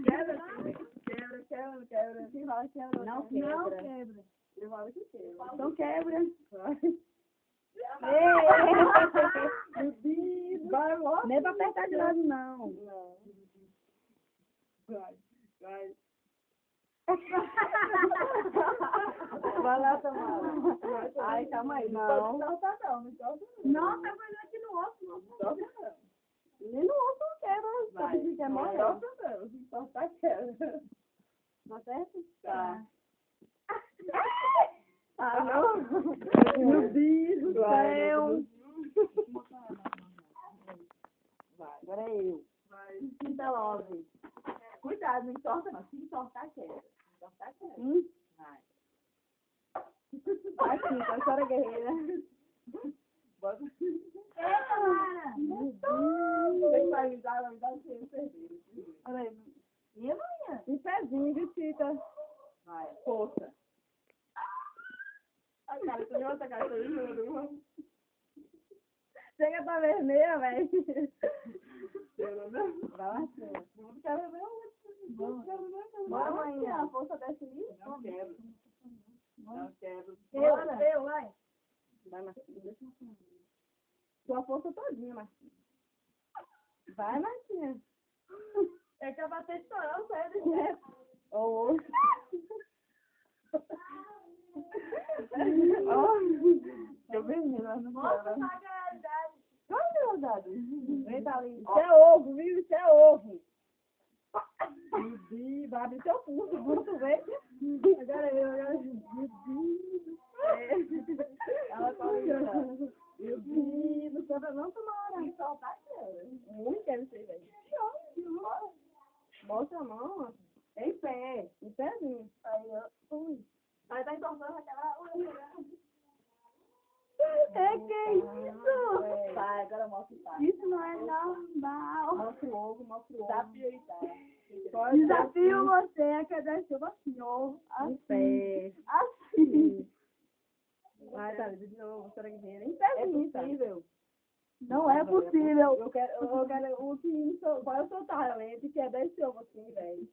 Quebra, quebra. Quem fala quebra? Não quebra. Eu falo que quebra. Então quebra. Meu Deus. Vai logo. Nem pra apertar de lado, não. Não. Vai. Vai lá, Tamara. Ai, calma aí. Não. Não solta não. Nossa, eu vou aqui no osso. Não solta não. Nem no osso não quebra. Vai. Sabe que é mole? Não solta não. Se soltar, quebra. Tá certo? Tá. Ah, não. Meu Deus do céu. Vai. Agora é eu. Vai. Sinta logo. Cuidado, não entorta não. Se entortar, quebra. Vai. Vai sim, a senhora guerreira. Bota. Tamara! Vai me dar o que eu perdi. Olha aí. E amanhã? Um pezinho de Tita. Vai. Força. A cara, tu viu essa cara? Chega tá vermelha, velho. Vai lá, senhora. Não quero ver o Bora amanhã. A força desce aí. Não quebro. Não quebro. Eu, vai. Vai, Marcinho. Deixa eu falar. Sua força todinha, Marcinho. Vai, Martinha. É que eu bater estourando, sério. Ô, Eu vermelho, mas não quero. Qual é o dado? Vem, tá ali. Isso é ovo, viu? Isso é ovo. Meu Deus, vai abrir seu pulso, vem. Agora eu. Meu Deus. Ela tá ligando. Meu Deus, não sobra não, Tamara. Me soltar, cara. Muito deve ser, velho. Mostra a mão. Em pé. Em pézinho. Aí, ó. Aí tá entortando aquela... É que isso? Vai, agora mostra o pai. Isso não é normal. Mostra o ovo, mostra o ovo. Desafio aí, tá? Desafio você a cadê seu ovo? Em pé. Assim. Vai, tá, de novo, será que vem? Em É pézinho, tá? possível. Não é possível. Eu quero o que... Qual é o seu talento que é desse ovo assim, velho?